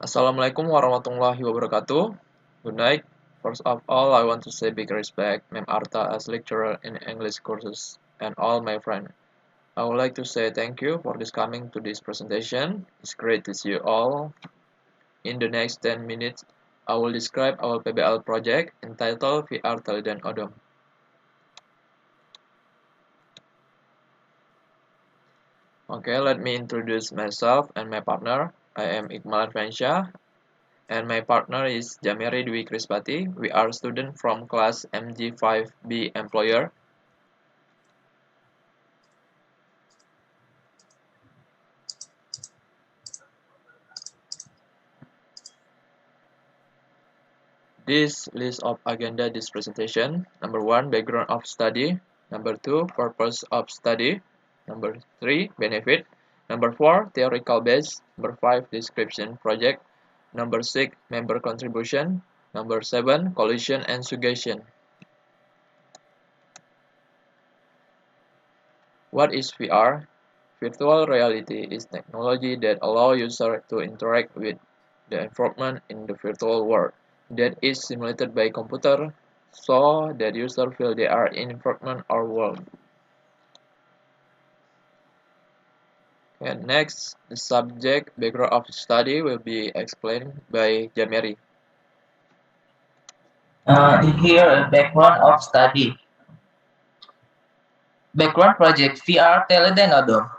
Assalamualaikum warahmatullahi wabarakatuh. Good night. First of all, I want to say big respect, Ma'am Arta as lecturer in English courses, and all my friends. I would like to say thank you for this coming to this presentation. It's great to see you all. In the next 10 minutes, I will describe our PBL project entitled VR Teledyne Odom. Okay, let me introduce myself and my partner. I am Ikmal Erfinasyah, and my partner is Jameri Dwi Karespati. We are students from class MG5B Employer. This list of agenda this presentation. Number 1, background of study. Number 2, purpose of study. Number 3, benefit. Number 4, theoretical base. Number 5, description project. Number 6, member contribution. Number 7, collision and suggestion. What is VR? Virtual reality is technology that allows users to interact with the environment in the virtual world that is simulated by computer so that users feel they are in environment or world. And next, the subject background of study will be explained by Jameri. Here a background of study. Background project VR Teledyne Odom.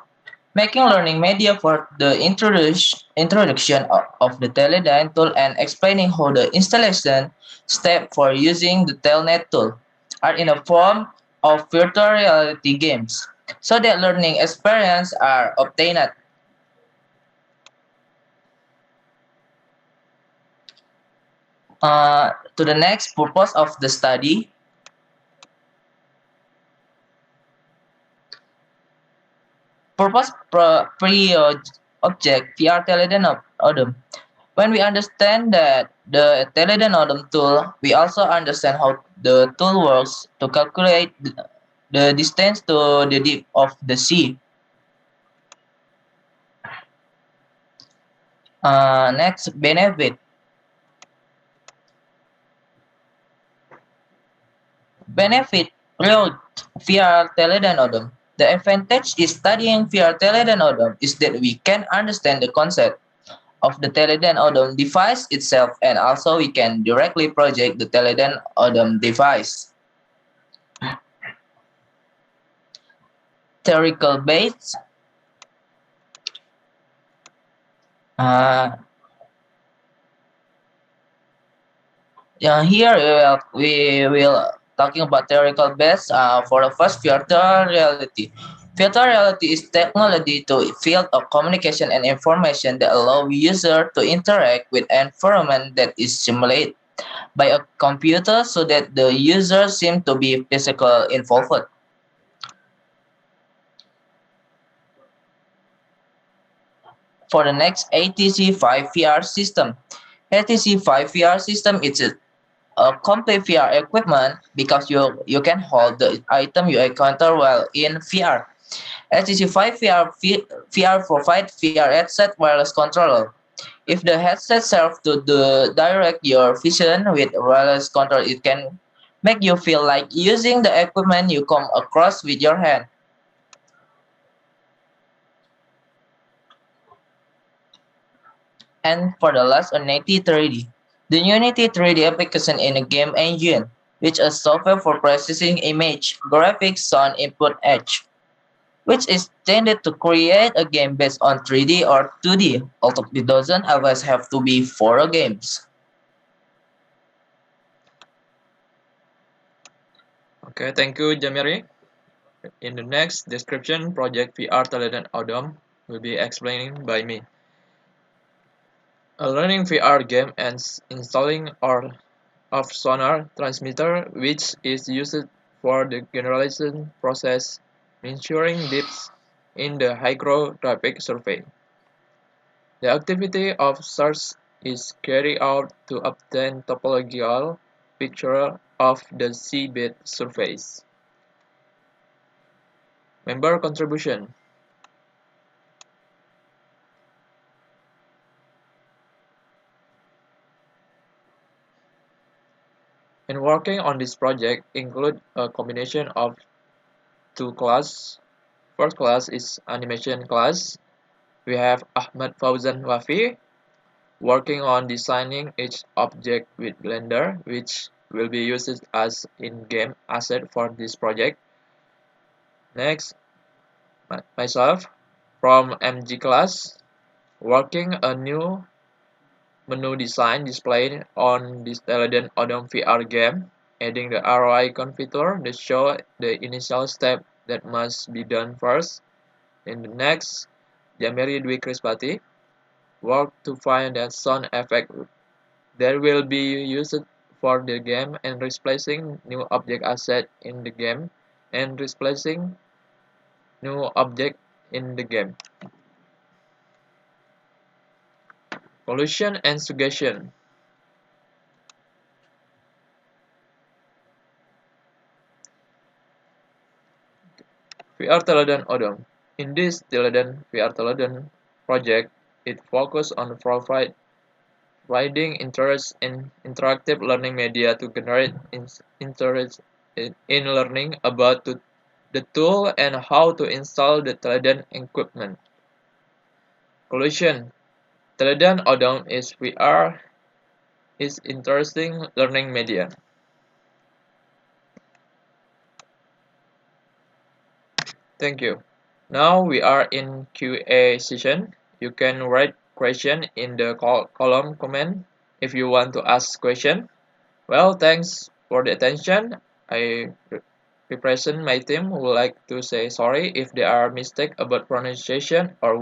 Making learning media for the introduction of the Teledyne tool and explaining how the installation step for using the Telnet tool are in a form of virtual reality games so that learning experience are obtained. To the next purpose of the study. Purpose pre-object VR Teledyne Odom. When we understand that the Teledyne Odom tool, we also understand how the tool works to calculate the distance to the depth of the sea. Next, benefit. Benefit real VR Teledyne Odom. The advantage is studying VR Teledyne Odom is that we can understand the concept of the Teledyne Odom device itself, and also we can directly project the Teledyne Odom device. Theoretical base. Uh, Here we will talking about theoretical base for the first virtual reality. Virtual reality is technology to field of communication and information that allow user to interact with environment that is simulated by a computer so that the user seem to be physically involved. For the next ATC5 VR system. ATC5 VR system is a complete VR equipment because you can hold the item you encounter while in VR. HTC 5 VR provides VR headset wireless controller. If the headset serves to direct your vision with wireless control, it can make you feel like using the equipment you come across with your hand. And for the last, Unity 3D. The Unity 3D application in a game engine, which is software for processing image, graphics, sound input edge, which is intended to create a game based on 3D or 2D, although it doesn't always have to be for a games. Okay, thank you, Jameri. In the next description, project VR Teledyne Odom will be explained by me. A learning VR game and installing or of sonar transmitter which is used for the generalization process measuring depths in the hydrographic survey. The activity of search is carried out to obtain topological picture of the seabed surface. Member contribution. In working on this project include a combination of two classes. First class is animation class. We have Ahmad Fauzan Wafi working on designing each object with Blender, which will be used as in-game asset for this project. Next, myself from MG class working a new menu design displayed on this Teledyne Odom VR game, adding the ROI feature that show the initial step that must be done first. In the next, Jameri Dwi Karespati work to find that sound effect that will be used for the game and replacing new object asset in the game and replacing new object in the game. Conclusion and suggestion. VR Teledyne Odom. In this Teledyne VR Teledyne project, it focused on providing interest in interactive learning media to generate interest in learning about the tool and how to install the Teledyne equipment. Conclusion. Teledyne Odom is VR is interesting learning media. Thank you. Now we are in Q&A session. You can write question in the column comment if you want to ask question. Well, thanks for the attention. I represent my team would like to say sorry if there are mistakes about pronunciation or